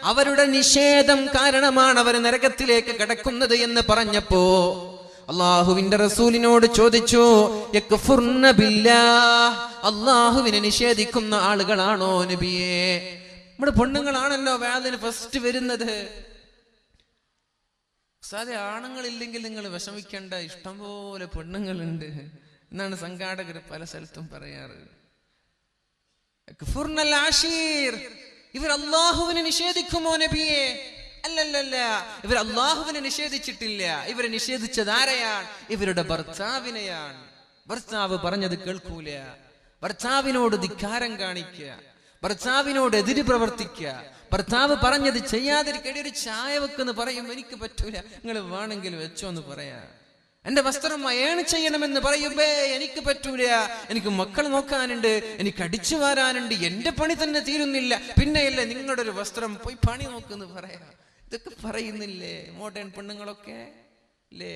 അവരുടെ നിഷേധം കാരണമാണ് അവർ നരകത്തിലേക്ക് കടക്കുന്നത് എന്ന് പറഞ്ഞപ്പോ അള്ളാഹുവിന്റെ റസൂലിനോട് ചോദിച്ചു, യക്ഫുർന ബില്ലാഹ്, അള്ളാഹുവിനെ നിഷേധിക്കുന്ന ആളുകളാണോ നബിയേ? നമ്മുടെ പെണ്ണുങ്ങളാണല്ലോ വേദന ഫസ്റ്റ് വരുന്നത്. ആണുങ്ങളില്ലെങ്കിൽ നിങ്ങൾ വിഷമിക്കേണ്ട, ഇഷ്ടംപോലെ പെണ്ണുങ്ങളുണ്ട് എന്നാണ് സംഘാടകർ പല സ്ഥലത്തും പറയാറ്. ഇവർ അള്ളാഹുവിനെ നിഷേധിക്കുമോ നബിയെ? അല്ലല്ല, ഇവർ അള്ളാഹുവിനെ നിഷേധിച്ചിട്ടില്ല. ഇവരെ നിഷേധിച്ചത് ആരെയാണ്? ഇവരുടെ ഭർത്താവിനെയാണ്. ഭർത്താവ് പറഞ്ഞത് കേൾക്കൂല, ഭർത്താവിനോട് ധിക്കാരം കാണിക്കുക, ഭർത്താവിനോട് എതിര് പ്രവർത്തിക്കുക, ഭർത്താവ് പറഞ്ഞത് ചെയ്യാതിരിക്കടി ഒരു ചായ വെക്കെന്ന് പറയും, എനിക്ക് പറ്റൂല, നിങ്ങൾ വേണമെങ്കിൽ വെച്ചോ എന്ന് പറയാ. എന്റെ വസ്ത്രം അയൺ ചെയ്യണമെന്ന് പറയുമ്പേ എനിക്ക് പറ്റൂല, എനിക്ക് മക്കൾ നോക്കാനുണ്ട്, എനിക്ക് അടിച്ചു വാരാനുണ്ട്, എന്റെ പണി തന്നെ തീരുന്നില്ല, പിന്നെയല്ലേ നിങ്ങളുടെ ഒരു വസ്ത്രം പോയി പണി നോക്കെന്ന് പറയാ. ഇതൊക്കെ പറയുന്നില്ലേ മോഡേൺ പെണ്ണുങ്ങളൊക്കെ അല്ലേ?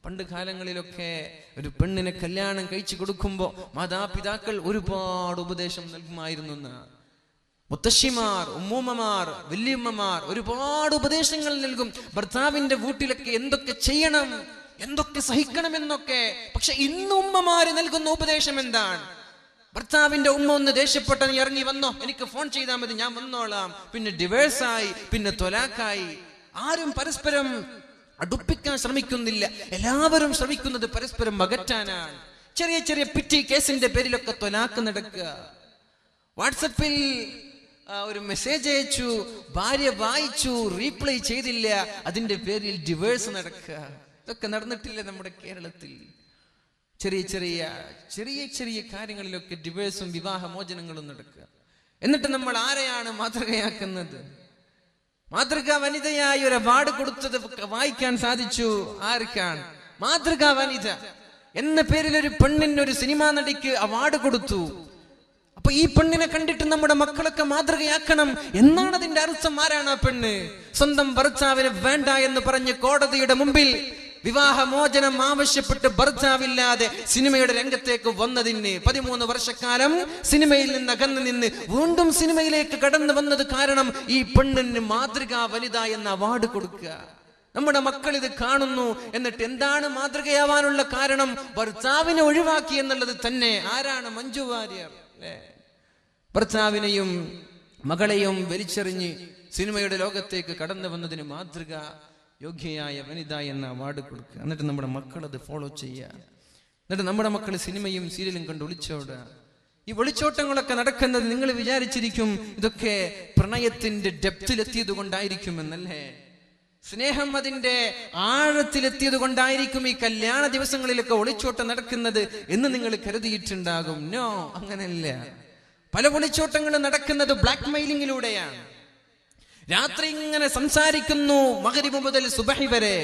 പണ്ട് കാലങ്ങളിലൊക്കെ ഒരു പെണ്ണിനെ കല്യാണം കഴിച്ചു കൊടുക്കുമ്പോ മാതാപിതാക്കൾ ഒരുപാട് ഉപദേശം നൽകുമായിരുന്നു. മുത്തശ്ശിമാർ, ഉമ്മൂമ്മമാർ, വല്യമ്മമാർ ഒരുപാട് ഉപദേശങ്ങൾ നൽകും. ഭർത്താവിന്റെ വീട്ടിലൊക്കെ എന്തൊക്കെ ചെയ്യണം, എന്തൊക്കെ സഹിക്കണം എന്നൊക്കെ. പക്ഷെ ഇന്ന് ഉമ്മമാര് നൽകുന്ന ഉപദേശം എന്താണ്? ഭർത്താവിന്റെ ഉമ്മ ഒന്ന് ദേഷ്യപ്പെട്ട, നീ ഇറങ്ങി വന്നോ, എനിക്ക് ഫോൺ ചെയ്താൽ മതി, ഞാൻ വന്നോളാം. പിന്നെ ഡിവേഴ്സായി, പിന്നെ തൊലാക്കായി. ആരും പരസ്പരം അടുപ്പിക്കാൻ ശ്രമിക്കുന്നില്ല, എല്ലാവരും ശ്രമിക്കുന്നത് പരസ്പരം അകറ്റാനാണ്. ചെറിയ ചെറിയ പിറ്റി കേസിന്റെ പേരിലൊക്കെ തൊലാക്ക് നടക്കുക. വാട്സപ്പിൽ ഒരു മെസ്സേജ് അയച്ചു, ഭാര്യ വായിച്ചു, റീപ്ലൈ ചെയ്തില്ല, അതിന്റെ പേരിൽ ഡിവേഴ്സ് നടക്കുക. ഇതൊക്കെ നടന്നിട്ടില്ല നമ്മുടെ കേരളത്തിൽ? ചെറിയ ചെറിയ ചെറിയ ചെറിയ കാര്യങ്ങളിലൊക്കെ ഡിവേഴ്സും വിവാഹമോചനങ്ങളും നടക്കുക. എന്നിട്ട് നമ്മൾ ആരെയാണ് മാതൃകയാക്കുന്നത്? മാതൃകാ വനിതയായി ഒരു അവാർഡ് കൊടുത്തത് വായിക്കാൻ സാധിച്ചു. ആർക്കാണ്? മാതൃകാ വനിത എന്ന പേരിൽ ഒരു പെണ്ണിന്, ഒരു സിനിമാ നടിക്ക് അവാർഡ് കൊടുത്തു. അപ്പൊ ഈ പെണ്ണിനെ കണ്ടിട്ട് നമ്മുടെ മക്കളൊക്കെ മാതൃകയാക്കണം എന്നാണ് അതിന്റെ അർത്ഥം. ആരാണ് ആ പെണ്ണ്? സ്വന്തം ഭർത്താവിനെ വേണ്ട എന്ന് പറഞ്ഞ് കോടതിയുടെ മുമ്പിൽ വിവാഹമോചനം ആവശ്യപ്പെട്ട് ഭർത്താവില്ലാതെ സിനിമയുടെ രംഗത്തേക്ക് വന്നതിന് 13 വർഷക്കാലം സിനിമയിൽ നിന്ന് അകന്നു നിന്ന് വീണ്ടും സിനിമയിലേക്ക് കടന്നു വന്നത് കാരണം ഈ പെണ്ണിന് മാതൃകാ വനിത എന്ന അവാർഡ് കൊടുക്കുക. നമ്മുടെ മക്കൾ ഇത് കാണുന്നു. എന്നിട്ട് എന്താണ് മാതൃകയാവാനുള്ള കാരണം? ഭർത്താവിനെ ഒഴിവാക്കി എന്നുള്ളത് തന്നെ. ആരാണ്? മഞ്ജു വാര്യർ അല്ലേ? ഭർത്താവിനെയും മകളെയും വലിച്ചെറിഞ്ഞ് സിനിമയുടെ ലോകത്തേക്ക് കടന്നു വന്നതിന് മാതൃക യോഗ്യയായ വനിത എന്ന അവാർഡ് കൊടുക്കുക. എന്നിട്ട് നമ്മുടെ മക്കൾ അത് ഫോളോ ചെയ്യുക. എന്നിട്ട് നമ്മുടെ മക്കൾ സിനിമയും സീരിയലും കണ്ട് ഒളിച്ചോടുക. ഈ ഒളിച്ചോട്ടങ്ങളൊക്കെ നടക്കുന്നത് നിങ്ങൾ വിചാരിച്ചിരിക്കും ഇതൊക്കെ പ്രണയത്തിന്റെ ഡെപ്തിലെത്തിയത് കൊണ്ടായിരിക്കുമെന്നല്ലേ? സ്നേഹം അതിന്റെ ആഴത്തിലെത്തിയത് കൊണ്ടായിരിക്കും ഈ കല്യാണ ദിവസങ്ങളിലൊക്കെ ഒളിച്ചോട്ടം നടക്കുന്നത് എന്ന് നിങ്ങൾ കരുതിയിട്ടുണ്ടാകും. നോ, അങ്ങനെയല്ല. പല ഒളിച്ചോട്ടങ്ങളും നടക്കുന്നത് ബ്ലാക്ക് മെയിലിങ്ങിലൂടെയാണ്. രാത്രി ഇങ്ങനെ സംസാരിക്കുന്നു, മഗ്രിബ് മുതൽ സുബഹി വരെ.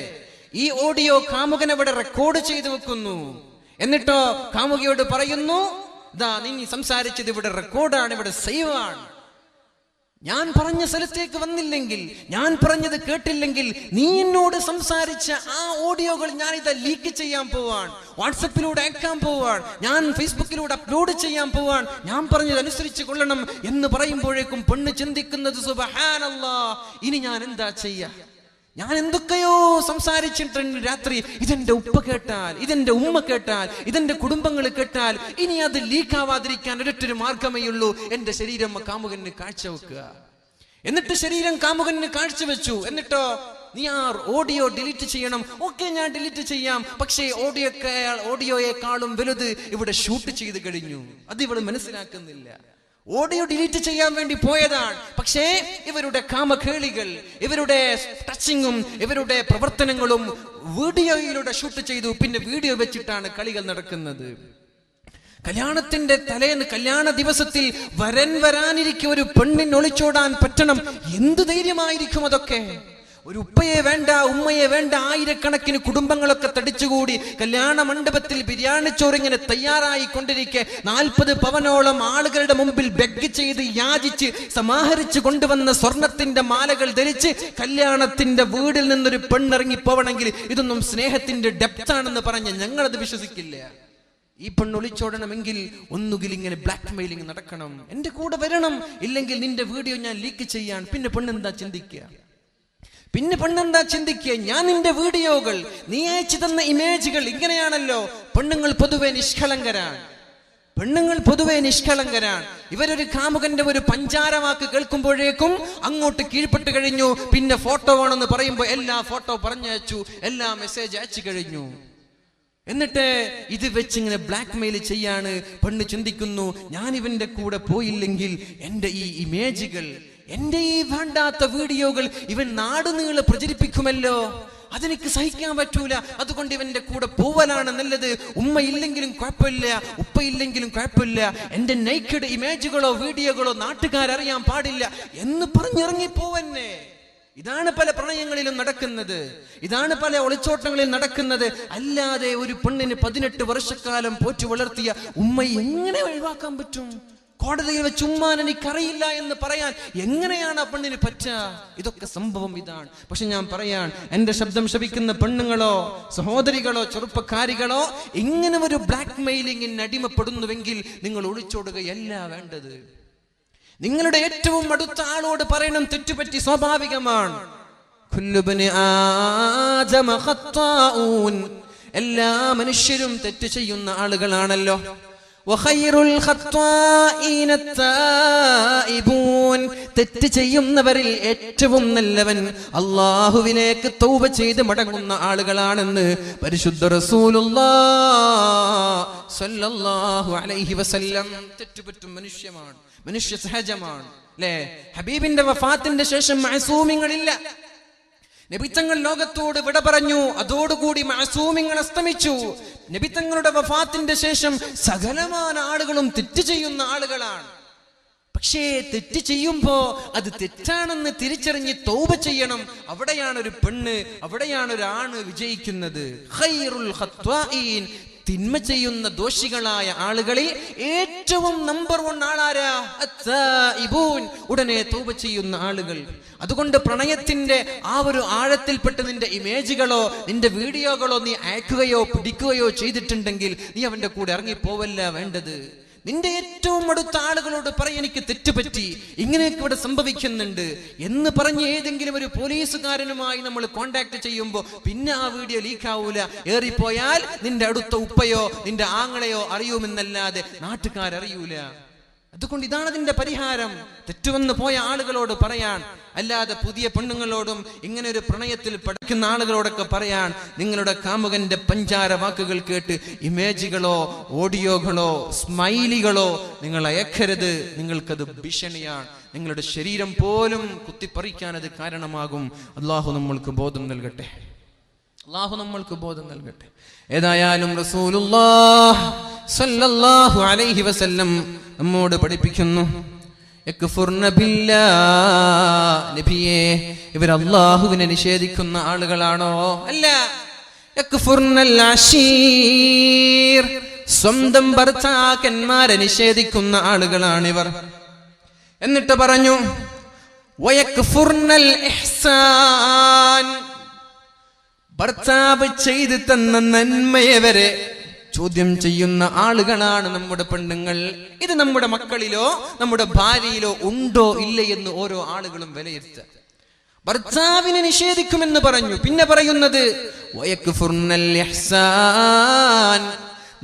ഈ ഓഡിയോ കാമുകൻ അവിടെ റെക്കോർഡ് ചെയ്തു വെക്കുന്നു. എന്നിട്ടോ കാമുകിയോട് പറയുന്നു, ദാ നീ സംസാരിച്ചത് ഇവിടെ റെക്കോർഡാണ്, ഇവിടെ സേവ് ആണ്. ഞാൻ പറഞ്ഞ സ്ഥലത്തേക്ക് വന്നില്ലെങ്കിൽ, ഞാൻ പറഞ്ഞത് കേട്ടില്ലെങ്കിൽ, നീ എന്നോട് സംസാരിച്ച ആ ഓഡിയോകൾ ഞാൻ ഇതാ ലീക്ക് ചെയ്യാൻ പോവാൻ, വാട്സപ്പിലൂടെ അയക്കാൻ പോവാൻ, ഞാൻ ഫേസ്ബുക്കിലൂടെ അപ്ലോഡ് ചെയ്യാൻ പോവാൻ, ഞാൻ പറഞ്ഞത് അനുസരിച്ച് കൊള്ളണം എന്ന് പറയുമ്പോഴേക്കും പെണ്ണ് ചിന്തിക്കുന്നത്, സുബ്ഹാനല്ലാഹ്, ഇനി ഞാൻ എന്താ ചെയ്യാ? ഞാൻ എന്തൊക്കെയോ സംസാരിച്ചിട്ടുണ്ട് രാത്രി. ഇതെന്റെ ഉപ്പ കേട്ടാൽ, ഇതെന്റെ ഉമ്മ കേട്ടാൽ, ഇതെന്റെ കുടുംബങ്ങൾ കേട്ടാൽ, ഇനി അത് ലീക്കാവാതിരിക്കാൻ ഒരൊറ്റൊരു മാർഗമേ ഉള്ളൂ, എന്റെ ശരീരം കാമുകന് കാഴ്ചവെക്കുക. എന്നിട്ട് ശരീരം കാമുകന് കാഴ്ചവെച്ചു. എന്നിട്ടോ നീ ആ ഓഡിയോ ഡിലീറ്റ് ചെയ്യണം. ഓക്കെ, ഞാൻ ഡിലീറ്റ് ചെയ്യാം. പക്ഷേ ഓഡിയോയെക്കാളും വലുത് ഇവിടെ ഷൂട്ട് ചെയ്ത് കഴിഞ്ഞു. അത് ഇവള് മനസ്സിലാക്കുന്നില്ല. ഓഡിയോ ഡിലീറ്റ് ചെയ്യാൻ വേണ്ടി പോയതാണ്. പക്ഷേ ഇവരുടെ കാമകേളികൾ, ഇവരുടെ ടച്ചിങ്ങും ഇവരുടെ പ്രവർത്തനങ്ങളും വീഡിയോയിലൂടെ ഷൂട്ട് ചെയ്തു. പിന്നെ വീഡിയോ വെച്ചിട്ടാണ് കളികൾ നടക്കുന്നത്. കല്യാണത്തിന്റെ തലേന്ന്, കല്യാണ ദിവസത്തിൽ വരാനിരിക്കെ ഒരു പെണ്ണിന് ഒളിച്ചോടാൻ പറ്റണം. എന്ത് ധൈര്യമായിരിക്കും അതൊക്കെ? ഒരു ഉപ്പയെ വേണ്ട, ഉമ്മയെ വേണ്ട, ആയിരക്കണക്കിന് കുടുംബങ്ങളൊക്കെ തടിച്ചുകൂടി കല്യാണ മണ്ഡപത്തിൽ ബിരിയാണി ചോറിങ്ങനെ തയ്യാറായി കൊണ്ടിരിക്കെ 40 പവനോളം ആളുകളുടെ മുമ്പിൽ ബെഗ് ചെയ്ത് യാചിച്ച് സമാഹരിച്ചു കൊണ്ടുവന്ന സ്വർണത്തിന്റെ മാലകൾ ധരിച്ച് കല്യാണത്തിന്റെ വീടിൽ നിന്നൊരു പെണ്ണിറങ്ങി പോവണമെങ്കിൽ ഇതൊന്നും സ്നേഹത്തിന്റെ ഡെപ്താണെന്ന് പറഞ്ഞ് ഞങ്ങളത് വിശ്വസിക്കില്ല. ഈ പെണ്ണ് ഒളിച്ചോടണമെങ്കിൽ ഒന്നുകിൽ ഇങ്ങനെ ബ്ലാക്ക് മെയിലിംഗ് നടക്കണം, എന്റെ കൂടെ വരണം, ഇല്ലെങ്കിൽ നിന്റെ വീഡിയോ ഞാൻ ലീക്ക് ചെയ്യാൻ. പിന്നെ പെണ്ണെന്താ ചിന്തിക്കുക? ഞാൻ നിന്റെ വീഡിയോകൾ, നീ അയച്ചു തന്ന ഇമേജുകൾ ഇങ്ങനെയാണല്ലോ. പെണ്ണുങ്ങൾ പൊതുവെ നിഷ്കളങ്കരാണ്. ഇവരൊരു കാമുകന്റെ ഒരു പഞ്ചാരവാക്ക് കേൾക്കുമ്പോഴേക്കും അങ്ങോട്ട് കീഴ്പ്പെട്ട് കഴിഞ്ഞു. പിന്നെ ഫോട്ടോ വേണമെന്ന് പറയുമ്പോൾ എല്ലാ ഫോട്ടോ പറഞ്ഞയച്ചു, എല്ലാ മെസ്സേജ് അയച്ചു കഴിഞ്ഞു. എന്നിട്ട് ഇത് വെച്ചിങ്ങനെ ബ്ലാക്ക് മെയിൽ ചെയ്യാണ്. പെണ്ണ് ചിന്തിക്കുന്നു, ഞാൻ ഇവന്റെ കൂടെ പോയില്ലെങ്കിൽ എന്റെ ഈ ഇമേജുകൾ, എന്റെ ഈ വേണ്ടാത്ത വീഡിയോകൾ ഇവൻ നാടുനീളെ പ്രചരിപ്പിക്കുമല്ലോ, അതെനിക്ക് സഹിക്കാൻ പറ്റൂല. അതുകൊണ്ട് ഇവന്റെ കൂടെ പോവലാണ് നല്ലത്. ഉമ്മ ഇല്ലെങ്കിലും കുഴപ്പമില്ല, ഉപ്പ ഇല്ലെങ്കിലും കുഴപ്പമില്ല, എന്റെ നെയ്ക്കഡ് ഇമേജുകളോ വീഡിയോകളോ നാട്ടുകാരറിയാൻ പാടില്ല എന്ന് പറഞ്ഞിറങ്ങി പോവന്നെ. ഇതാണ് പല പ്രണയങ്ങളിലും നടക്കുന്നത്, ഇതാണ് പല ഒളിച്ചോട്ടങ്ങളിൽ നടക്കുന്നത്. അല്ലാതെ ഒരു പെണ്ണിന് 18 വർഷക്കാലം പോറ്റി വളർത്തിയ ഉമ്മയെ എങ്ങനെ ഒഴിവാക്കാൻ പറ്റും? കോടതിയിൽ വെച്ച് ഉമ്മാൻ എനിക്കറിയില്ല എന്ന് പറയാൻ എങ്ങനെയാണ് ആ പെണ്ണിന് പറ്റുക? ഇതൊക്കെ സംഭവം ഇതാണ്. പക്ഷെ ഞാൻ പറയാൻ, എന്റെ ശബ്ദം ശപിക്കുന്ന പെണ്ണുങ്ങളോ സഹോദരികളോ ചെറുപ്പക്കാരികളോ ഇങ്ങനെ ഒരു ബ്ലാക്ക് മെയിലിംഗിന് അടിമപ്പെടുന്നുവെങ്കിൽ നിങ്ങൾ ഒളിച്ചോടുകയല്ല വേണ്ടത്. നിങ്ങളുടെ ഏറ്റവും അടുത്ത ആളോട് പറയണം, തെറ്റുപറ്റി, സ്വാഭാവികമാണ്. എല്ലാ മനുഷ്യരും തെറ്റ് ചെയ്യുന്ന ആളുകളാണല്ലോ. തെറ്റ് ചെയ്യുന്നവരിൽ ഏറ്റവും നല്ലവൻ അല്ലാഹുവിലേക്ക് തൗബ ചെയ്ത് മടങ്ങുന്ന ആളുകളാണെന്ന് പരിശുദ്ധ റസൂലുള്ളാഹി സ്വല്ലല്ലാഹു അലൈഹി വസല്ലം. തെറ്റുപറ്റും മനുഷ്യ സഹജമാണ് അല്ലേ? ഹബീബിന്റെ വഫാത്തിന്റെ ശേഷം മഅസൂമിങ്ങളില്ല. നബിതങ്ങൾ ലോകത്തോട് വിട പറഞ്ഞു, അതോടുകൂടി മഅസൂമിങ്ങൾ അസ്തമിച്ചു. നബിതങ്ങളുടെ വഫാത്തിന്റെ ശേഷം സകലമായ ആളുകളും തെറ്റ് ചെയ്യുന്ന ആളുകളാണ്. പക്ഷേ തെറ്റ് ചെയ്യുമ്പോ അത് തെറ്റാണെന്ന് തിരിച്ചറിഞ്ഞ് തൗബ ചെയ്യണം. അവിടെയാണ് ഒരു പെണ്ണ്, അവിടെയാണ് ഒരു ആണ് വിജയിക്കുന്നത്. ഖൈറുൽ ഖത്വാഈൻ, തിന്മ ചെയ്യുന്ന ദോഷികളായ ആളുകളിൽ ഏറ്റവും നമ്പർ 1 ആളാരാ? അത്തായിബൂൻ, ഉടനെ തൗബ ചെയ്യുന്ന ആളുകൾ. അതുകൊണ്ട് പ്രണയത്തിന്റെ ആ ഒരു ആഴത്തിൽപ്പെട്ട് നിന്റെ ഇമേജുകളോ നിന്റെ വീഡിയോകളോ നീ അയക്കുകയോ പിടിക്കുകയോ ചെയ്തിട്ടുണ്ടെങ്കിൽ നീ അവന്റെ കൂടെ ഇറങ്ങിപ്പോവല്ല വേണ്ടത്. നിന്റെ ഏറ്റവും അടുത്ത ആളുകളോട് പറയും, എനിക്ക് തെറ്റുപറ്റി, ഇങ്ങനെയൊക്കെ ഇവിടെ സംഭവിക്കുന്നുണ്ട് എന്ന് പറഞ്ഞ് ഏതെങ്കിലും ഒരു പോലീസുകാരനുമായി നമ്മൾ കോണ്ടാക്ട് ചെയ്യുമ്പോൾ പിന്നെ ആ വീഡിയോ ലീക്കാവൂല. ഏറിപ്പോയാൽ നിന്റെ അടുത്ത ഉപ്പയോ നിന്റെ ആങ്ങളെയോ അറിയുമെന്നല്ലാതെ നാട്ടുകാരറിയൂല. അതുകൊണ്ട് ഇതാണ് അതിന്റെ പരിഹാരം. തെറ്റുവന്ന് പോയ ആളുകളോട് പറയാൻ, അല്ലാതെ പുതിയ പെണ്ണുങ്ങളോടും ഇങ്ങനെ ഒരു പ്രണയത്തിൽ പഠിക്കുന്ന ആളുകളോടൊക്കെ പറയാൻ, നിങ്ങളുടെ കാമുകന്റെ പഞ്ചാര വാക്കുകൾ കേട്ട് ഇമേജുകളോ ഓഡിയോകളോ സ്മൈലികളോ നിങ്ങൾ അയക്കരുത്. നിങ്ങൾക്കത് ഭീഷണിയാണ്, നിങ്ങളുടെ ശരീരം പോലും കുത്തിപ്പറിക്കാൻ അത് കാരണമാകും. അള്ളാഹു നമ്മൾക്ക് ബോധം നൽകട്ടെ. ഏതായാലും റസൂലുള്ളാഹി സ്വല്ലല്ലാഹു അലൈഹി വസല്ലം നമ്മോട് പഠിപ്പിക്കുന്നു, യക്ഫുർന ബില്ലാഹ്. നബിയേ, ഇവർ അല്ലാഹുവിനെ നിഷേധിക്കുന്ന ആളുകളാണോ? അല്ല. യക്ഫുർനൽ അശീർ, സ്വന്തം ഭർത്താക്കന്മാരെ നിഷേധിക്കുന്ന ആളുകളാണിവർ. എന്നിട്ട് പറഞ്ഞു, വയക്ഫുർനൽ ഇഹ്സാൻ, ഭർത്താവ് ചെയ്തു തന്ന നന്മയെ വരെ ചോദ്യം ചെയ്യുന്ന ആളുകളാണ് നമ്മുടെ പെണ്ണുങ്ങൾ. ഇത് നമ്മുടെ മക്കളിലോ നമ്മുടെ ഭാര്യയിലോ ഉണ്ടോ ഇല്ലയെന്ന് ഓരോ ആളുകളും വിലയിരുത്തുക. ഭർത്താവിനെ നിഷേധിക്കുമെന്ന് പറഞ്ഞു. പിന്നെ പറയുന്നത് വയക്ഫുർനൽ ഇഹ്സാൻ,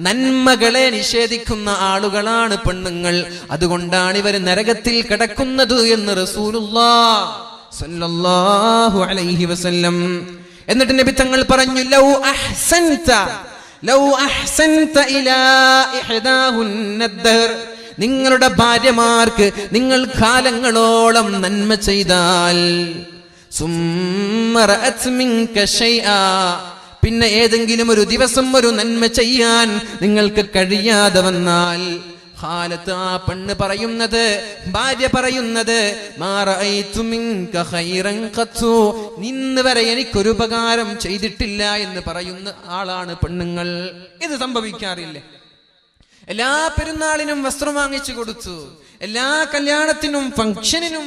നന്മകളെ നിഷേധിക്കുന്ന ആളുകളാണ് പെണ്ണുങ്ങൾ. അതുകൊണ്ടാണ് ഇവർ നരകത്തിൽ കിടക്കുന്നത് എന്ന് റസൂലുള്ളാഹി സ്വല്ലല്ലാഹു അലൈഹി വസല്ലം. എന്നിട്ട് നബി തങ്ങൾ പറഞ്ഞു, ലൗ അഹ്സൻത ഇലാ ഇഹ്ദാഹുന്ന ദഹർ, നിങ്ങളുടെ ഭാര്യമാർക്ക് നിങ്ങൾ കാലങ്ങളോളം നന്മ ചെയ്താൽ, സുമ്മ റഅത് മിൻക ശൈആ, പിന്നെ ഏതെങ്കിലും ഒരു ദിവസം ഒരു നന്മ ചെയ്യാൻ നിങ്ങൾക്ക് കഴിയാതെ വന്നാൽ, ഖാലത്ത്, ആ പെണ്ണ് പറയുന്നത്, ഭാര്യ പറയുന്നത്, മാ റഅയ്തു മിൻക ഖൈറൻ ഖത്തു, ഇന്ന് വരെ എനിക്കൊരു ഉപകാരം ചെയ്തിട്ടില്ല എന്ന് പറയുന്ന ആളാണ് പെണ്ണുങ്ങൾ. ഇത് സംഭവിക്കാറില്ലേ? എല്ലാ പെരുന്നാളിനും വസ്ത്രം വാങ്ങിച്ചു കൊടുത്തു, എല്ലാ കല്യാണത്തിനും ഫംഗ്ഷനിനും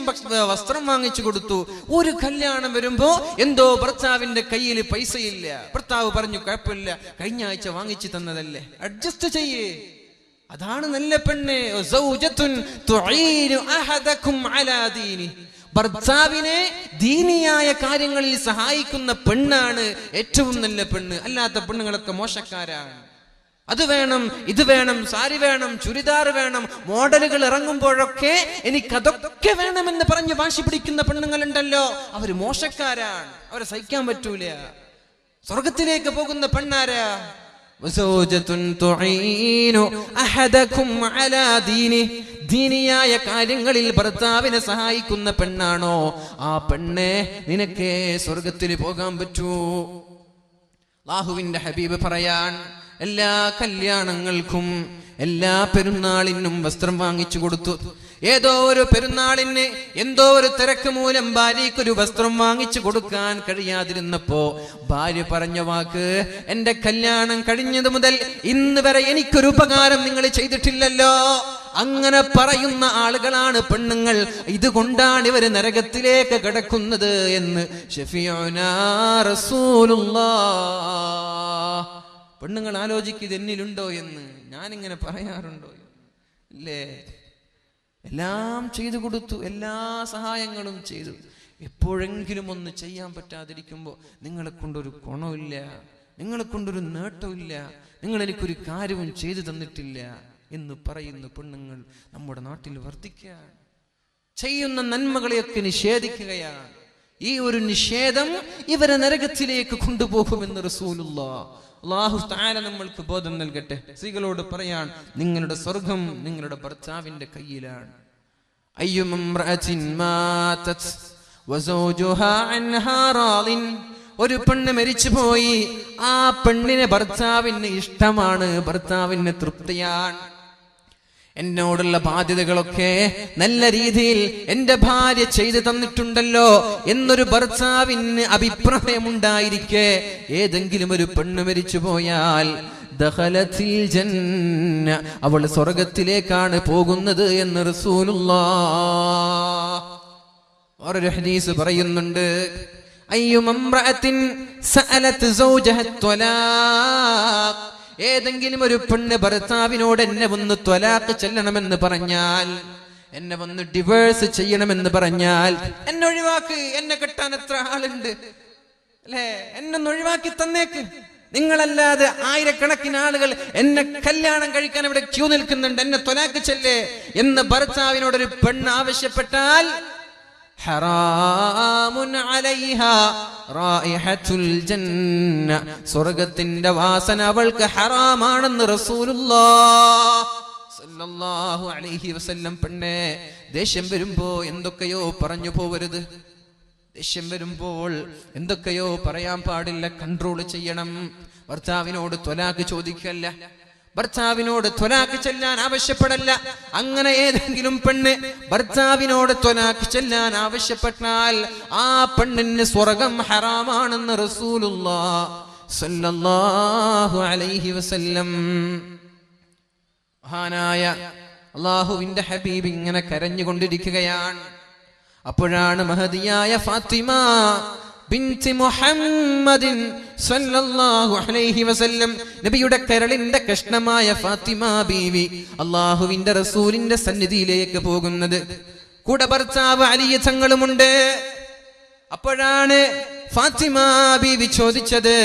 വസ്ത്രം വാങ്ങിച്ചു കൊടുത്തു. ഒരു കല്യാണം വരുമ്പോ എന്തോ ഭർത്താവിന്റെ കയ്യിൽ പൈസയില്ല. ഭർത്താവ് പറഞ്ഞു, കുഴപ്പമില്ല, കഴിഞ്ഞ ആഴ്ച വാങ്ങിച്ചു തന്നതല്ലേ, അഡ്ജസ്റ്റ് ചെയ്യേ. അതാണ് നല്ല പെണ്ണ്. ഭർത്താവിനെ ദീനിയായ കാര്യങ്ങളിൽ സഹായിക്കുന്ന പെണ്ണാണ് ഏറ്റവും നല്ല പെണ്ണ്. അല്ലാത്ത പെണ്ണുങ്ങളൊക്കെ മോശക്കാരാണ്. അത് വേണം, ഇത് വേണം, സാരി വേണം, ചുരിദാർ വേണം, മോഡലുകൾ ഇറങ്ങുമ്പോഴൊക്കെ എനിക്കതൊക്കെ വേണമെന്ന് പറഞ്ഞ് വാശി പിടിക്കുന്ന പെണ്ണുങ്ങളുണ്ടല്ലോ, അവര് മോശക്കാരാണ്. അവരെ സഹിക്കാൻ പറ്റൂല. സ്വർഗത്തിലേക്ക് പോകുന്ന പെണ്ണാരാ? ദീനിയായ കാര്യങ്ങളിൽ ഭർത്താവിനെ സഹായിക്കുന്ന പെണ്ണാണോ, ആ പെണ്ണെ നിനക്ക് സ്വർഗത്തിൽ പോകാൻ പറ്റൂ. അല്ലാഹുവിന്റെ ഹബീബ് പറയാൻ, എല്ലാ കല്യാണങ്ങൾക്കും എല്ലാ പെരുന്നാളിനും വസ്ത്രം വാങ്ങിച്ചു കൊടുത്തു. ഏതോ ഒരു പെരുന്നാളിന് എന്തോ ഒരു തിരക്ക് മൂലം ഭാര്യയ്ക്കൊരു വസ്ത്രം വാങ്ങിച്ചു കൊടുക്കാൻ കഴിയാതിരുന്നപ്പോ ഭാര്യ പറഞ്ഞ വാക്ക്, എന്റെ കല്യാണം കഴിഞ്ഞത് മുതൽ ഇന്ന് വരെ എനിക്കൊരു ഉപകാരം നിങ്ങൾ ചെയ്തിട്ടില്ലല്ലോ. അങ്ങനെ പറയുന്ന ആളുകളാണ് പെണ്ണുങ്ങൾ. ഇതുകൊണ്ടാണ് ഇവര് നരകത്തിലേക്ക് കിടക്കുന്നത് എന്ന് ശഫീഉനാ റസൂലുള്ളാഹ്. പെണ്ണുങ്ങൾ ആലോചിക്കുക, ഇത് എന്നിലുണ്ടോ എന്ന്. ഞാനിങ്ങനെ പറയാറുണ്ടോ? ഇല്ലേ? എല്ലാം ചെയ്തു കൊടുത്തു, എല്ലാ സഹായങ്ങളും ചെയ്തു. എപ്പോഴെങ്കിലും ഒന്ന് ചെയ്യാൻ പറ്റാതിരിക്കുമ്പോൾ നിങ്ങളെ കൊണ്ടൊരു ഗുണമില്ല, നിങ്ങളെ കൊണ്ടൊരു നേട്ടമില്ല, നിങ്ങൾ എനിക്കൊരു കാര്യവും ചെയ്തു തന്നിട്ടില്ല എന്ന് പറയുന്ന പെണ്ണുങ്ങൾ നമ്മുടെ നാട്ടിൽ വർദ്ധിക്കുകയാണ്. ചെയ്യുന്ന നന്മകളെയൊക്കെ നിഷേധിക്കുകയാണ്. ഈ ഒരു നിഷേധം ഇവരെ നരകത്തിലേക്ക് കൊണ്ടുപോകുമെന്ന് റസൂലുള്ളാഹ്. അല്ലാഹു തആല നമ്മൾക്ക് ബോധം നൽകട്ടെ. സ്ത്രീകളോട് പറയാൻ, നിങ്ങളുടെ സ്വർഗം നിങ്ങളുടെ ഭർത്താവിന്റെ കയ്യിലാണ്. അയ്യുമംറഅത്തിൻ മാതത് വസൗജുഹാ അൻഹാ റാളിൻ. ഒരു പെണ്ണ് മരിച്ചുപോയി, ആ പെണ്ണിനെ ഭർത്താവിന് ഇഷ്ടമാണ്, ഭർത്താവിന് തൃപ്തിയാണ്. എന്നോടുള്ള ബാധ്യതകളൊക്കെ നല്ല രീതിയിൽ എന്റെ ഭാര്യ ചെയ്തു തന്നിട്ടുണ്ടല്ലോ എന്നൊരു ഭർത്താവിന് അഭിപ്രായമുണ്ടായിരിക്കെ ഏതെങ്കിലും ഒരു പെണ്ണ് മരിച്ചു പോയാൽ ദഖലത്തിൽ ജന്ന, അവൾ സ്വർഗത്തിലേക്കാണ് പോകുന്നത് എന്ന് റസൂലുള്ളാഹ്. ഒരു ഹദീസ് പറയുന്നുണ്ട്, അയ്യുമംറഅത്തിൻ സഅലത് സൗജഹ ത്വലാഖ്. ഏതെങ്കിലും ഒരു പെണ്ണ് ഭർത്താവിനോട് എന്നെ വന്ന് ത്വലാഖ് ചെല്ലണമെന്ന് പറഞ്ഞാൽ, എന്നെ വന്ന് ഡിവേഴ്സ് ചെയ്യണമെന്ന് പറഞ്ഞാൽ, എന്നെ ഒഴിവാക്ക്, എന്നെ കെട്ടാൻ എത്ര ആളുണ്ട് അല്ലേ, എന്നൊന്ന് ഒഴിവാക്കി തന്നേക്ക്, നിങ്ങളല്ലാതെ ആയിരക്കണക്കിന് ആളുകൾ എന്നെ കല്യാണം കഴിക്കാൻ ഇവിടെ ക്യൂ നിൽക്കുന്നുണ്ട്, എന്നെ ത്വലാഖ് ചെല്ലേ എന്ന് ഭർത്താവിനോടൊരു പെണ്ണ് ആവശ്യപ്പെട്ടാൽ ഹറാമുൻ അലൈഹാ റായിഹത്തുൽ ജന്ന, സ്വർഗ്ഗത്തിന്റെ വാസന അവൾക്ക് ഹറാമാണെന്ന് റസൂലുള്ളാഹ് സ്വല്ലല്ലാഹു അലൈഹി വസല്ലം. പെണ്ണേ, ദേഷ്യം വരുമ്പോ എന്തൊക്കെയോ പറഞ്ഞു പോവരുത്. ദേഷ്യം വരുമ്പോൾ എന്തൊക്കെയോ പറയാൻ പാടില്ല, കൺട്രോൾ ചെയ്യണം. ഭർത്താവിനോട് ത്വലാഖ് ചോദിക്കല്ല, ഭർത്താവിനോട് ത്വലാഖ് ചെല്ലാൻ ആവശ്യപ്പെടല്ല. അങ്ങനെ ഏതെങ്കിലും പെണ്ണ് ഭർത്താവിനോട് ത്വലാഖ് ചെല്ലാൻ ആവശ്യപ്പെട്ടാൽ ആ പെണ്ണിന് സ്വർഗ്ഗം ഹറാമാണെന്ന് റസൂലുള്ളാഹ് സ്വല്ലല്ലാഹു അലൈഹി വസല്ലം. മഹാനായ അല്ലാഹുവിന്റെ ഹബീബ് ഇങ്ങനെ കരഞ്ഞുകൊണ്ടിരിക്കുകയാണ്. അപ്പോഴാണ് മഹദിയായ ഫാത്തിമ ബിൻതി മുഹമ്മദിൻ സ്വല്ലല്ലാഹു അലൈഹി വസല്ലം, നബിയുടെ കരളിന്റെ കഷ്ണമായ ഫാത്തിമ ബീവി അല്ലാഹുവിന്റെ റസൂലിന്റെ സന്നിധിയിലേക്ക് പോകുന്നത്. കൂടെ ഭർത്താവ് അലി തങ്ങളുമുണ്ട്. അപ്പോഴാണ് ഫാത്തിമ ബീവി ചോദിച്ചത്,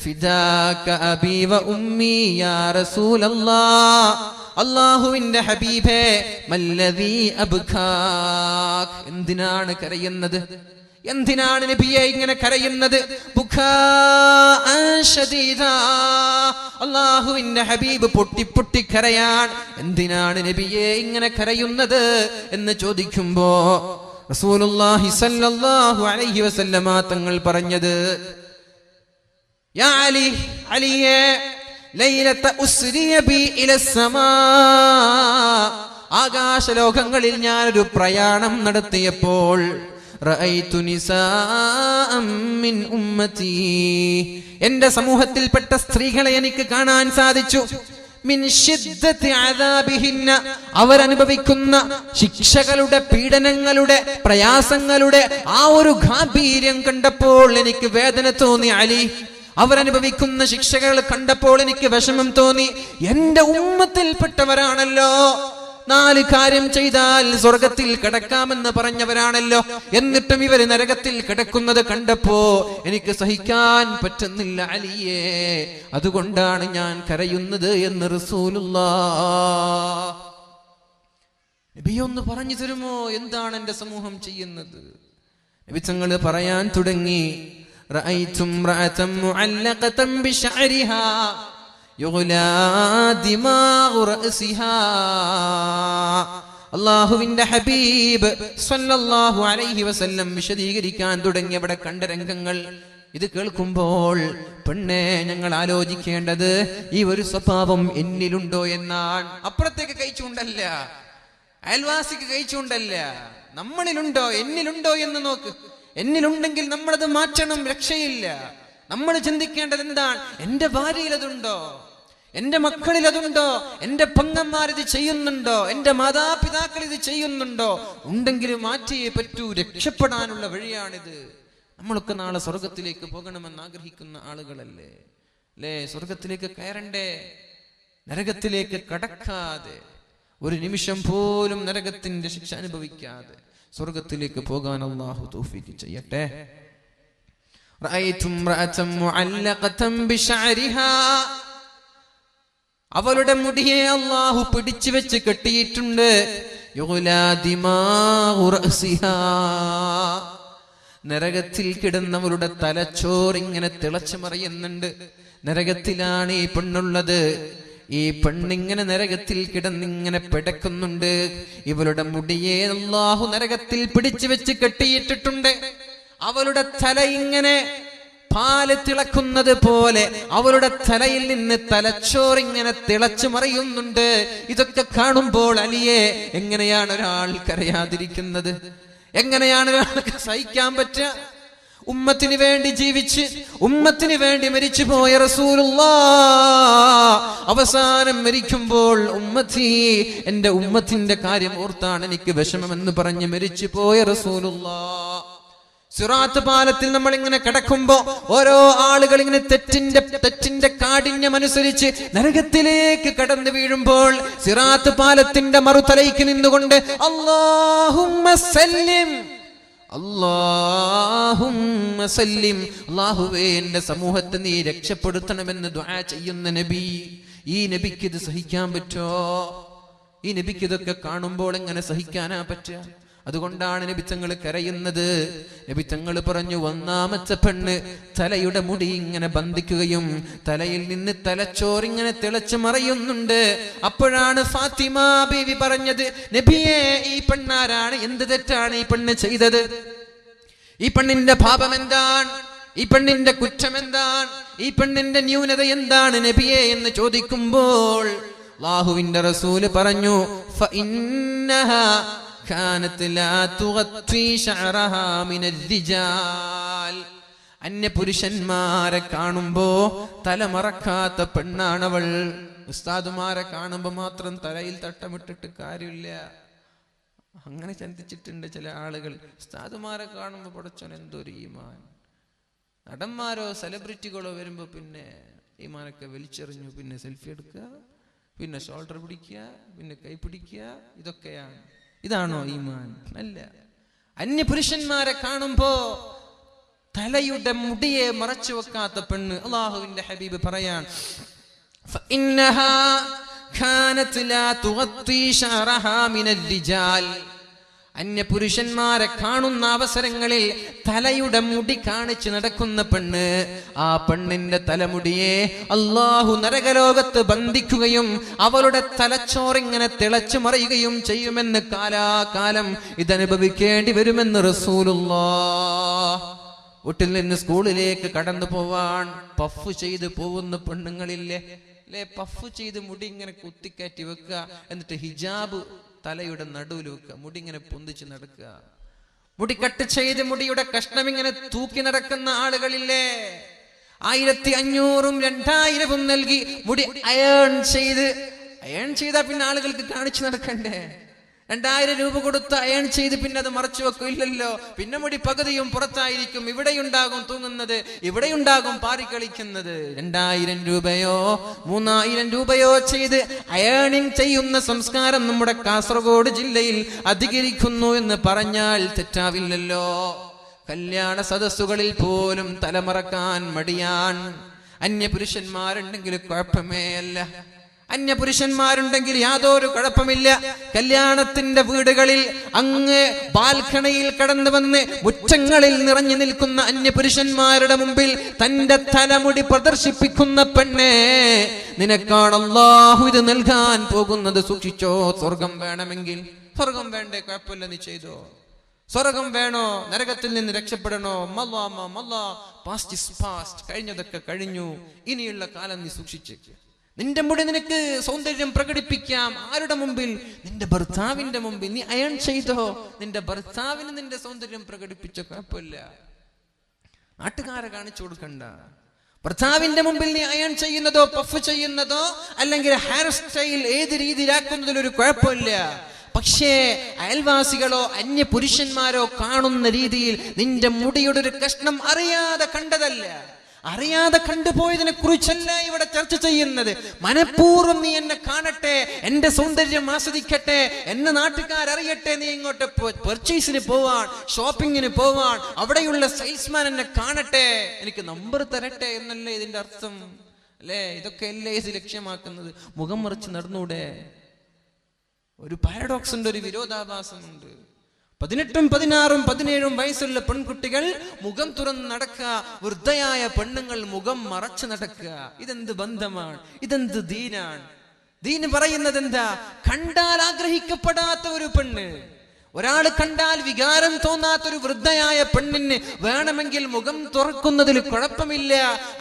ഫിദാക അബീ വ ഉമ്മി യാ റസൂലല്ലാഹ്, അല്ലാഹുവിന്റെ ഹബീബേ, മല്ലദീ അബ്കാക്, എന്തിനാണ് കരയുന്നത്, എന്തിനാണ് നബിയെ ഇങ്ങനെ കരയുന്നത്? അല്ലാഹുവിന്റെ ഹബീബ് പൊട്ടി പൊട്ടി കരയാൻ. എന്തിനാണ് നബിയെ ഇങ്ങനെ കരയുന്നത് എന്ന് ചോദിക്കുമ്പോ റസൂലുള്ളാഹി സ്വല്ലല്ലാഹു അലൈഹി വസല്ലമ തങ്ങൾ പറഞ്ഞത്, യാ അലി, അലിയേ, ലൈലത ഉസ്രിയ ബി ഇലസ്സമാ, ആകാശലോകങ്ങളിൽ ഞാനൊരു പ്രയാണം നടത്തിയപ്പോൾ റഅയ്തു നിസാഅം മിൻ ഉമ്മതി, എന്റെ സമൂഹത്തിൽപ്പെട്ട സ്ത്രീകളെ എനിക്ക് കാണാൻ സാധിച്ചു. മിൻ ശിദ്ദത്തി അദാബിഹിന്ന, അവരനുഭവിക്കുന്ന ശിക്ഷകളുടെ, പീഡനങ്ങളുടെ, പ്രയാസങ്ങളുടെ ആ ഒരു ഗാംഭീര്യം കണ്ടപ്പോൾ എനിക്ക് വേദന തോന്നി അലി. അവരനുഭവിക്കുന്ന ശിക്ഷകൾ കണ്ടപ്പോൾ എനിക്ക് വിഷമം തോന്നി. എന്റെ ഉമ്മത്തിൽപ്പെട്ടവരാണല്ലോ, 4 കാര്യം ചെയ്താൽ സ്വർഗത്തിൽ കിടക്കാമെന്ന് പറഞ്ഞവരാണല്ലോ, എന്നിട്ടും ഇവര് നരകത്തിൽ കിടക്കുന്നത് കണ്ടപ്പോ എനിക്ക് സഹിക്കാൻ പറ്റുന്നില്ല അലിയേ, അതുകൊണ്ടാണ് ഞാൻ കരയുന്നത് എന്ന് റസൂലുള്ളാഹ്. നബി ഒന്ന് പറഞ്ഞു തരുമോ എന്താണ് എന്റെ സമൂഹം ചെയ്യുന്നത്? നബി തങ്ങൾ പറയാൻ തുടങ്ങി, റഅയ്തും റഅതൻ മുഅല്ലഖതൻ ബിശഅരിഹാ യുഗ്ലാ ദിമാഉ റഅസിഹാ. അല്ലാഹുവിന്റെ ഹബീബ് സ്വല്ലല്ലാഹു അലൈഹി വസല്ലം വിശദീകരിക്കാൻ തുടങ്ങി അവിടെ കണ്ട രംഗങ്ങൾ. ഇത് കേൾക്കുമ്പോൾ പെണ്ണെ ഞങ്ങൾ ആലോചിക്കേണ്ടത് ഈ ഒരു സ്വഭാവം എന്നിലുണ്ടോ എന്നാണ്. അപ്പുറത്തേക്ക് കഴിച്ചുകൊണ്ടല്ല, അയൽവാസിക്ക് കഴിച്ചുകൊണ്ടല്ല, നമ്മളിലുണ്ടോ, എന്നിലുണ്ടോ എന്ന് നോക്ക്. എന്നിലുണ്ടെങ്കിൽ നമ്മളത് മാറ്റണം, രക്ഷയില്ല. നമ്മൾ ചിന്തിക്കേണ്ടത് എന്താണ്? എന്റെ ഭാര്യയിൽ അതുണ്ടോ, എന്റെ മക്കളിൽ അതുണ്ടോ, എന്റെ പെങ്ങന്മാരിത് ചെയ്യുന്നുണ്ടോ, എന്റെ മാതാപിതാക്കൾ ഇത് ചെയ്യുന്നുണ്ടോ? ഉണ്ടെങ്കിൽ മാറ്റിയേ പറ്റൂ, രക്ഷപ്പെടാനുള്ള വഴിയാണിത്. നമ്മളൊക്കെ നാളെ സ്വർഗത്തിലേക്ക് പോകണമെന്ന് ആഗ്രഹിക്കുന്ന ആളുകളല്ലേ അല്ലേ? സ്വർഗത്തിലേക്ക് കയറണ്ടേ? നരകത്തിലേക്ക് കടക്കാതെ, ഒരു നിമിഷം പോലും നരകത്തിന്റെ ശിക്ഷ അനുഭവിക്കാതെ സ്വർഗത്തിലേക്ക് പോകാൻ അല്ലാഹു തൗഫീഖ് ചെയ്യട്ടെ. റഅയ്തും റഅതൻ മുഅല്ലഖതൻ ബിശഅരിഹാ, അവളുടെ മുടിയെ അല്ലാഹു പിടിച്ചു വെച്ച് കെട്ടിയിട്ടുണ്ട്. യുഗ്ലാ ദിമാഉ റഅസിഹാ, നരകത്തിൽ കിടന്നവരുടെ തലച്ചോറ് ഇങ്ങനെ തിളച്ചു മറിയുന്നുണ്ട്. നരകത്തിലാണ് ഈ പെണ്ണുള്ളത്. ഈ പെണ്ണിങ്ങനെ നരകത്തിൽ കിടന്നിങ്ങനെ പിടക്കുന്നുണ്ട്. ഇവളുടെ മുടിയെ അല്ലാഹു നരകത്തിൽ പിടിച്ചു വെച്ച് കെട്ടിയിട്ടിട്ടുണ്ട്. അവളുടെ തല ഇങ്ങനെ പാല് തിളക്കുന്നത് പോലെ അവളുടെ തലയിൽ നിന്ന് തലച്ചോറിങ്ങനെ തിളച്ചു മറിയുന്നുണ്ട്. ഇതൊക്കെ കാണുമ്പോൾ അലിയെ എങ്ങനെയാണ് ഒരാൾ കരയാതിരിക്കുന്നത്? എങ്ങനെയാണ് ഒരാൾക്ക് സഹിക്കാൻ പറ്റുക? ഉമ്മത്തിന് വേണ്ടി ജീവിച്ച് ഉമ്മത്തിന് വേണ്ടി മരിച്ചു പോയ റസൂലുള്ളാഹ് അവസാനം മരിക്കുമ്പോൾ ഉമ്മത്തി, എന്റെ ഉമ്മത്തിന്റെ കാര്യം ഓർത്താണ് എനിക്ക് വിഷമമെന്ന് പറഞ്ഞ് മരിച്ചു പോയ റസൂലുള്ളാഹ്. സിറാത്ത് പാലത്തിൽ നമ്മൾ ഇങ്ങനെ കിടക്കുമ്പോ ഓരോ ആളുകൾ ഇങ്ങനെ തെറ്റിന്റെ കാഠിന്യം അനുസരിച്ച് നരകത്തിലേക്ക് കടന്നു വീഴുമ്പോൾ സിറാത്ത് പാലത്തിന്റെ മറുതലയ്ക്ക് നിന്നുകൊണ്ട് അല്ലാഹുമ്മ സല്ലിം, അല്ലാഹുമ്മ സല്ലിം, അല്ലാഹുവേ എന്റെ സമൂഹത്തെ നീ രക്ഷപ്പെടുത്തണമെന്ന് ദുആ ചെയ്യുന്ന നബി. ഈ നബിക്ക് ഇത് സഹിക്കാൻ പറ്റോ? ഈ നബിക്ക് ഇതൊക്കെ കാണുമ്പോൾ എങ്ങനെ സഹിക്കാനാ പറ്റുക? അതുകൊണ്ടാണ് നബി തങ്ങൾ കരയുന്നത്. നബി തങ്ങൾ പറഞ്ഞു, ഒന്നാമത്തെ പെണ്ണ് തലയുടെ മുടി ഇങ്ങനെ ബന്ധിക്കുകയും തലയിൽ നിന്ന് തലച്ചോറിങ്ങനെ തിളച്ചു മറയുന്നുണ്ട്. അപ്പോഴാണ് ഫാത്തിമ ബീവി പറഞ്ഞത്, നബിയെ ഈ പെണ്ണാരാണ്? എന്ത് തെറ്റാണ് ഈ പെണ്ണ് ചെയ്തത്? ഈ പെണ്ണിന്റെ പാപം എന്താണ്? ഈ പെണ്ണിന്റെ കുറ്റം എന്താണ്? ഈ പെണ്ണിന്റെ ന്യൂനത എന്താണ് നബിയെ എന്ന് ചോദിക്കുമ്പോൾ അല്ലാഹുവിന്റെ റസൂല് പറഞ്ഞു, ഫഇന്നഹാ കാനത് ലാ തുഗത്തി ശഅറഹാ മിനൽ റിജാൽ. അന്യ പുരുഷന്മാരെ കാണുമ്പോ തലമറക്കാത്ത പെണ്ണാണവൾ. ഉസ്താദുമാരെ കാണുമ്പോ മാത്രം തലയിൽ തട്ടമിട്ടിട്ട് കാര്യമില്ല. അങ്ങനെ ചിന്തിച്ചിട്ടുണ്ട് ചില ആളുകൾ. ഉസ്താദുമാരെ കാണുമ്പോ പടച്ചോൻ എന്തൊരു ഈമാൻ. നടന്മാരോ സെലിബ്രിറ്റികളോ വരുമ്പോ പിന്നെ ഈമാനൊക്കെ വലിച്ചെറിഞ്ഞു, പിന്നെ സെൽഫി എടുക്കുക, പിന്നെ ഷോൾഡർ പിടിക്കുക, പിന്നെ കൈ പിടിക്കുക. ഇതൊക്കെയാണ്. ഇതാണോ ഈമാൻ? അല്ല. അന്യ പുരുഷന്മാരെ കാണുമ്പോ തലയുടെ മുടിയെ മറച്ചു വെക്കാത്ത പെണ്ണ്. അല്ലാഹുവിന്റെ ഹബീബ് പറയാൻ, ഫഇന്നഹാ കാനത് ലാ തുഗത്തി ശഅറഹാ മിനൽ റിജാൽ. അന്യ പുരുഷന്മാരെ കാണുന്ന അവസരങ്ങളിൽ തലയുടെ മുടി കാണിച്ച് നടക്കുന്ന പെണ്ണ്, ആ പെണ്ണിന്റെ തലമുടിയെ അല്ലാഹു നരകലോകത്ത് ബന്ധിക്കുകയും അവളുടെ തലച്ചോറിങ്ങനെ തിളച്ചു മറിയുകയും ചെയ്യുമെന്ന് കാലാകാലം ഇതനുഭവിക്കേണ്ടി വരുമെന്ന് റസൂലുള്ളാഹ്. വീട്ടിൽ നിന്ന് സ്കൂളിലേക്ക് കടന്നു പോവാൻ പഫ് ചെയ്ത് പോകുന്ന പെണ്ണുങ്ങളില്ലേ അല്ലെ? പഫ് ചെയ്ത് മുടി ഇങ്ങനെ കുത്തിക്കയറ്റി വെക്കുക, എന്നിട്ട് ഹിജാബ് തലയുടെ നടുവിൽ വെക്കുക, മുടി ഇങ്ങനെ പൊന്തിച്ച് നടക്കുക, മുടി കട്ട് ചെയ്ത് മുടിയുടെ കഷ്ണം ഇങ്ങനെ തൂക്കി നടക്കുന്ന ആളുകളില്ലേ? 1500 2000 നൽകി മുടി അയൺ ചെയ്താൽ പിന്നെ ആളുകൾക്ക് കാണിച്ചു നടക്കണ്ടേ? 2000 രൂപ കൊടുത്ത് അയൺ ചെയ്ത് പിന്നെ അത് മറച്ചു വെക്കും? ഇല്ലല്ലോ. പിന്നെ മുടി പകുതിയും പുറത്തായിരിക്കും. ഇവിടെയുണ്ടാകും തൂങ്ങുന്നത്, ഇവിടെയുണ്ടാകും പാറിക്കളിക്കുന്നത്. 2000 രൂപയോ 3000 രൂപയോ ചെയ്ത് അയണിങ് ചെയ്യുന്ന സംസ്കാരം നമ്മുടെ കാസർഗോഡ് ജില്ലയിൽ അധികരിക്കുന്നു എന്ന് പറഞ്ഞാൽ തെറ്റാവില്ലല്ലോ. കല്യാണ സദസ്സുകളിൽ പോലും തലമറക്കാൻ മടിയാൻ. അന്യപുരുഷന്മാരുണ്ടെങ്കിൽ കുഴപ്പമേ അല്ല, അന്യപുരുഷന്മാരുണ്ടെങ്കിൽ യാതൊരു കുഴപ്പമില്ല. കല്യാണത്തിന്റെ വീടുകളിൽ അങ്ങ് ബാൽക്കണിയിൽ കടന്നു വന്ന് മുറ്റങ്ങളിൽ നിറഞ്ഞു നിൽക്കുന്ന അന്യപുരുഷന്മാരുടെ മുമ്പിൽ തന്റെ തലമുടി പ്രദർശിപ്പിക്കുന്ന പെണ്ണെ, നിനക്കാണ് അല്ലാഹു ഇത് നൽകാൻ പോകുന്നത്, സൂക്ഷിച്ചോ. സ്വർഗം വേണമെങ്കിൽ, സ്വർഗം വേണ്ടേ കുഴപ്പമില്ല, നീ ചെയ്തോ. സ്വർഗം വേണോ, നരകത്തിൽ നിന്ന് രക്ഷപ്പെടണോ, പാസ്റ്റ് ഇസ് പാസ്റ്റ്, കഴിഞ്ഞതൊക്കെ കഴിഞ്ഞു, ഇനിയുള്ള കാലം നീ സൂക്ഷിച്ചേക്ക്. നിന്റെ മുടി നിനക്ക് സൗന്ദര്യം പ്രകടിപ്പിക്കാം. ആരുടെ മുമ്പിൽ? നിന്റെ ഭർത്താവിന്റെ മുമ്പിൽ. നീ അയൺ ചെയ്തോ, നിന്റെ ഭർത്താവിന് നിന്റെ സൗന്ദര്യം പ്രകടിപ്പിച്ചോ, കുഴപ്പമില്ല. നാട്ടുകാരെ കാണിച്ചു കൊടുക്കണ്ട. ഭർത്താവിന്റെ മുമ്പിൽ നീ അയൺ ചെയ്യുന്നതോ പഫ് ചെയ്യുന്നതോ അല്ലെങ്കിൽ ഹെയർ സ്റ്റൈൽ ഏത് രീതിയിലാക്കുന്നതിലൊരു കുഴപ്പമില്ല. പക്ഷേ അയൽവാസികളോ അന്യ പുരുഷന്മാരോ കാണുന്ന രീതിയിൽ നിന്റെ മുടിയുടെ ഒരു കഷ്ണം അറിയാതെ കണ്ടതല്ല, അറിയാതെ കണ്ടുപോയതിനെ കുറിച്ചല്ല ഇവിടെ ചർച്ച ചെയ്യുന്നത്. മനഃപൂർവ്വം നീ എന്നെ കാണട്ടെ, എന്റെ സൗന്ദര്യം ആസ്വദിക്കട്ടെ, എന്നെ നാട്ടുകാരറിയട്ടെ, നീ ഇങ്ങോട്ട് പർച്ചേസിന് പോവാൻ, ഷോപ്പിങ്ങിന് പോവാൻ, അവിടെയുള്ള സെയിൽസ്മാൻ എന്നെ കാണട്ടെ, എനിക്ക് നമ്പർ തരട്ടെ എന്നല്ലേ ഇതിന്റെ അർത്ഥം? അല്ലേ? ഇതൊക്കെ അല്ലേ ഇത് ലക്ഷ്യമാക്കുന്നത്? മുഖം മറിച്ച് നടന്നൂടെ? ഒരു പാരഡോക്സ് ഉണ്ട്, ഒരു വിരോധാഭാസമുണ്ട്. 18, 16, 17 വയസ്സുള്ള പെൺകുട്ടികൾ മുഖം തുറന്ന് നടക്കുക, വൃദ്ധയായ പെണ്ണുങ്ങൾ മുഖം മറച്ചു നടക്കുക. ഇതെന്ത് ബന്ധമാണ്? ഇതെന്ത് ദീനാണ്? ദീന് പറയുന്നത് എന്താ? കണ്ടാൽ ആഗ്രഹിക്കപ്പെടാത്ത ഒരു പെണ്ണ്, ഒരാൾ കണ്ടാൽ വികാരം തോന്നാത്തൊരു വൃദ്ധയായ പെണ്ണിന് വേണമെങ്കിൽ മുഖം തുറക്കുന്നതിൽ കുഴപ്പമില്ല,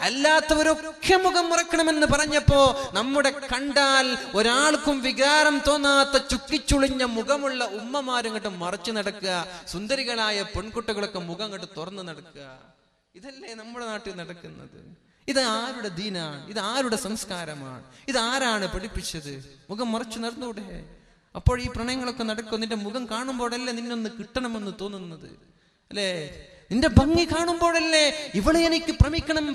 അല്ലാത്തവരൊക്കെ മുഖം മറക്കണമെന്ന് പറഞ്ഞപ്പോ നമ്മുടെ കണ്ടാൽ ഒരാൾക്കും വികാരം തോന്നാത്ത ചുക്കിച്ചുളിഞ്ഞ മുഖമുള്ള ഉമ്മമാരങ്ങോട്ട് മറച്ചു നടക്കുക, സുന്ദരികളായ പെൺകുട്ടികളൊക്കെ മുഖം അങ്ങോട്ട് തുറന്നു നടക്കുക. ഇതല്ലേ നമ്മുടെ നാട്ടിൽ നടക്കുന്നത്? ഇത് ആരുടെ ദീനാണ്? ഇത് ആരുടെ സംസ്കാരമാണ്? ഇത് ആരാണ് പഠിപ്പിച്ചത്? മുഖം മറച്ചു നടന്നൂടെ? അപ്പോൾ ഈ പ്രണയങ്ങളൊക്കെ നടക്കും. നിന്റെ മുഖം കാണുമ്പോഴല്ലേ നിന്നൊന്ന് കിട്ടണമെന്ന് തോന്നുന്നത്, അല്ലേ? നിന്റെ ഭംഗി കാണുമ്പോഴല്ലേ ഇവളെ എനിക്ക്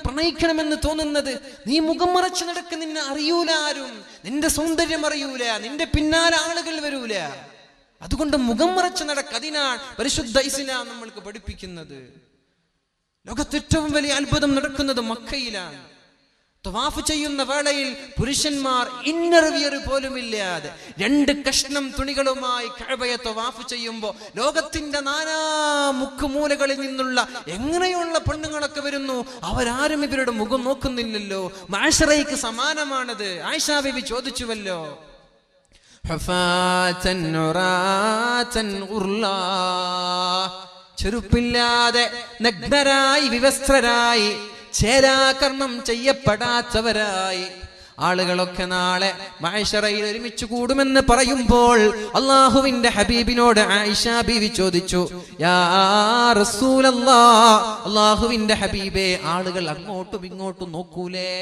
പ്രണയിക്കണമെന്ന് തോന്നുന്നത്. നീ മുഖം മറച്ചു നടക്ക്, നിന്നെ അറിയൂല ആരും, നിന്റെ സൗന്ദര്യം അറിയൂല, നിന്റെ പിന്നാലെ ആളുകൾ വരൂല. അതുകൊണ്ട് മുഖം മറച്ചു നടക്ക്. അതിനാണ് പരിശുദ്ധ ഇസ്ലാം നമ്മൾക്ക് പഠിപ്പിക്കുന്നത്. ലോകത്ത് ഏറ്റവും വലിയ അത്ഭുതം നടക്കുന്നത് മക്കയിലാണ്. തവാഫ് ചെയ്യുന്ന വേളയിൽ പുരുഷന്മാർ ഇന്നർ വിയർ പോലും ഇല്ലാതെ 2 കഷ്ണം തുണികളുമായി കഅബയെ തവാഫ് ചെയ്യുമ്പോൾ ലോകത്തിന്റെ നാനാ മുക്കുമൂലകളിൽ നിന്നുള്ള എങ്ങനെയുള്ള പെണ്ണുങ്ങളൊക്കെ വരുന്നു. അവരാരും ഇവരുടെ മുഖം നോക്കുന്നില്ലല്ലോ. മഅ്ശറയ്ക്ക് സമാനമാണത്. ആയിഷാ ബീവി ചോദിച്ചുവല്ലോ, ഹഫാതൻ ഉറാതൻ ഉർലാ, ചെരുപ്പില്ലാതെ നഗ്നരായി വിവസ്ത്രരായി ചേരാകർമ്മം ചെയ്യപ്പെടാത്തവരായി ആളുകളൊക്കെ നാളെ മഅ്ശറയിൽ ഒരുമിച്ച് കൂടുമെന്ന് പറയുമ്പോൾ അല്ലാഹുവിന്റെ ഹബീബിനോട് ആയിഷാ ബീവി ചോദിച്ചു, യാ റസൂലല്ലാഹ്, അല്ലാഹുവിന്റെ ഹബീബേ, ആളുകൾ അങ്ങോട്ടും ഇങ്ങോട്ടും നോക്കൂലേ?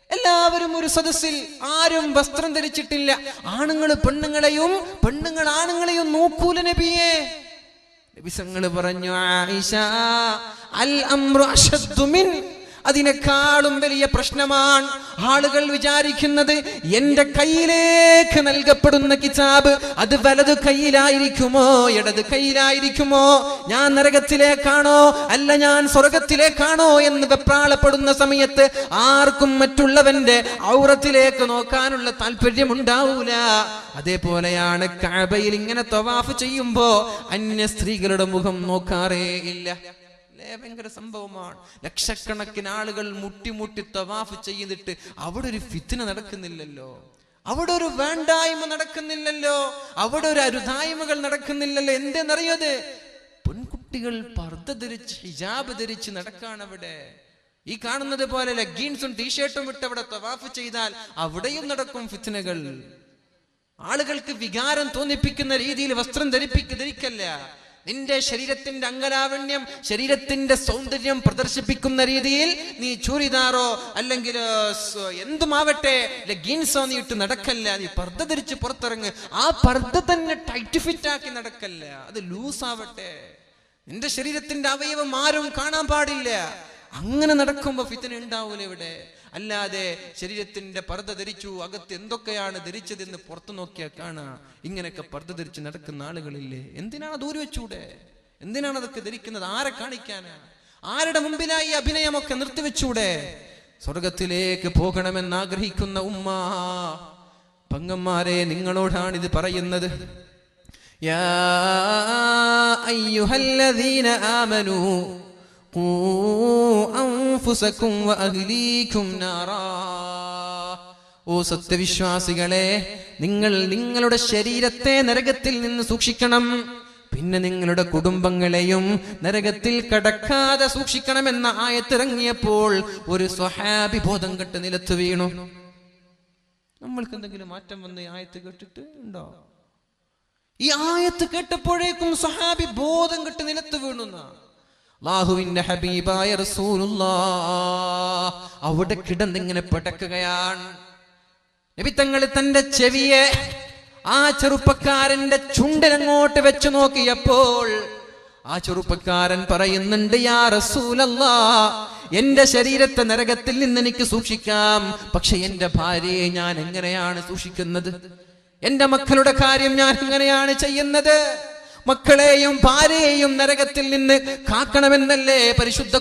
എല്ലാവരും ഒരു സദസ്സിൽ, ആരും വസ്ത്രം ധരിച്ചിട്ടില്ല. ആണുങ്ങൾ പെണ്ണുങ്ങളെയും പെണ്ണുങ്ങൾ ആണുങ്ങളെയും നോക്കൂല നബിയേ. നബിസങ്ങൾ പറഞ്ഞു, ആയിഷ, അൽ അംറു അശദ്ദു മിൻ, അതിനേക്കാളും വലിയ പ്രശ്നമാണ്. ആളുകൾ വിചാരിക്കുന്നത് എന്റെ കയ്യിലേക്ക് നൽകപ്പെടുന്ന കിതാബ് അത് വലത് കയ്യിലായിരിക്കുമോ ഇടത് കയ്യിലായിരിക്കുമോ, ഞാൻ നരകത്തിലേക്കാണോ അല്ല ഞാൻ സ്വർഗത്തിലേക്കാണോ എന്ന് വെപ്രാളപ്പെടുന്ന സമയത്ത് ആർക്കും മറ്റുള്ളവന്റെ ഔറത്തിലേക്ക് നോക്കാനുള്ള താല്പര്യം ഉണ്ടാവൂല. അതേപോലെയാണ് കഅബയിൽ ഇങ്ങനെ തവാഫ് ചെയ്യുമ്പോ അന്യ സ്ത്രീകളുടെ മുഖം നോക്കാറേ ഇല്ല. ഭയങ്കര സംഭവമാണ്. ലക്ഷക്കണക്കിന് ആളുകൾ മുട്ടി തവാഫ് ചെയ്തിട്ട് അവിടെ ഒരു ഫിത്ന നടക്കുന്നില്ലല്ലോ, അവിടെ ഒരു വേണ്ടായ്മ നടക്കുന്നില്ലല്ലോ, അവിടെ ഒരു അരുതായ്മകൾ നടക്കുന്നില്ലല്ലോ. എന്തെന്നറിയത്? പെൺകുട്ടികൾ പർദ്ദ ധരിച്ച് ഹിജാബ് ധരിച്ച് നടക്കാണ് അവിടെ. ഈ കാണുന്നത് പോലെ ലെഗിൻസും ടീഷർട്ടും ഇട്ട് അവിടെ തവാഫ് ചെയ്താൽ അവിടെയും നടക്കും ഫിത്നകൾ. ആളുകൾക്ക് വികാരം തോന്നിപ്പിക്കുന്ന രീതിയിൽ വസ്ത്രം ധരിക്കല്ല. നിന്റെ ശരീരത്തിന്റെ അംഗലാവണ്യം, ശരീരത്തിന്റെ സൗന്ദര്യം പ്രദർശിപ്പിക്കുന്ന രീതിയിൽ നീ ചൂരിദാറോ അല്ലെങ്കിൽ എന്തുമാവട്ടെ ലെഗിൻസോ നീ ഇട്ട് നടക്കല്ല. നീ പർദ്ദ ധരിച്ച് പുറത്തിറങ്ങ്. ആ പർദ്ദ തന്നെ ടൈറ്റ് ഫിറ്റ് ആക്കി നടക്കല്ല, അത് ലൂസ് ആവട്ടെ. നിന്റെ ശരീരത്തിന്റെ അവയവം ആരും കാണാൻ പാടില്ല. അങ്ങനെ നടക്കുമ്പോ ഫിത്ന ഉണ്ടാവൂല ഇവിടെ. അല്ലാതെ ശരീരത്തിന്റെ പർദ്ദ ധരിച്ചു, അകത്ത് എന്തൊക്കെയാണ് ധരിച്ചതെന്ന് പുറത്തു നോക്കിയാൽ കാണാ. ഇങ്ങനെയൊക്കെ പർദ്ദ ധരിച്ച് നടക്കുന്ന ആളുകളില്ലേ? എന്തിനാണ് ദൂരെ വെച്ചൂടെ? എന്തിനാണ് അതൊക്കെ ധരിക്കുന്നത്? ആരെ കാണിക്കാനാ? ആരുടെ മുമ്പിലായി അഭിനയമൊക്കെ നിർത്തിവെച്ചൂടെ? സ്വർഗത്തിലേക്ക് പോകണമെന്ന് ആഗ്രഹിക്കുന്ന ഉമ്മ പങ്ങന്മാരെ, നിങ്ങളോടാണിത് പറയുന്നത്. യാ അയ്യുഹല്ലദീന ആമനൂ ഓ സത്യവിശ്വാസികളെ, നിങ്ങൾ നിങ്ങളുടെ ശരീരത്തെ നരകത്തിൽ നിന്ന് സൂക്ഷിക്കണം. പിന്നെ നിങ്ങളുടെ കുടുംബങ്ങളെയും നരകത്തിൽ കടക്കാതെ സൂക്ഷിക്കണമെന്ന ആയത്തിറങ്ങിയപ്പോൾ ഒരു സ്വഹാബി ബോധം കെട്ട് നിലത്ത് വീണു. നമ്മൾക്ക് എന്തെങ്കിലും മാറ്റം വന്ന് ഈ ആയത്ത് കേട്ടിട്ട് ഉണ്ടോ? ഈ ആയത്ത് കേട്ടപ്പോഴേക്കും സ്വഹാബി ബോധം കെട്ട് നിലത്ത് വീണുന്ന അല്ലാഹുവിന്റെ ഹബീബായ റസൂലുള്ളാഹ് അവിടെ കിടന്നിങ്ങനെ പടക്കുകയാണ്. നബി തങ്ങൾ തന്റെ ചെവിയെ ആ ചെറുപ്പക്കാരന്റെ ചുണ്ടിലങ്ങോട്ട് വെച്ചു നോക്കിയപ്പോൾ ആ ചെറുപ്പക്കാരൻ പറയുന്നുണ്ട്, യാ റസൂലല്ലാഹ്, എന്റെ ശരീരത്തെ നരകത്തിൽ നിന്ന് എനിക്ക് സൂക്ഷിക്കാം, പക്ഷെ എന്റെ ഭാര്യയെ ഞാൻ എങ്ങനെയാണ് സൂക്ഷിക്കുന്നത്? എന്റെ മക്കളുടെ കാര്യം ഞാൻ എങ്ങനെയാണ് ചെയ്യുന്നത്? മക്കളെയും ഭാര്യയെയും നരകത്തിൽ നിന്ന് കാക്കണമെന്നല്ലേ പരിശുദ്ധ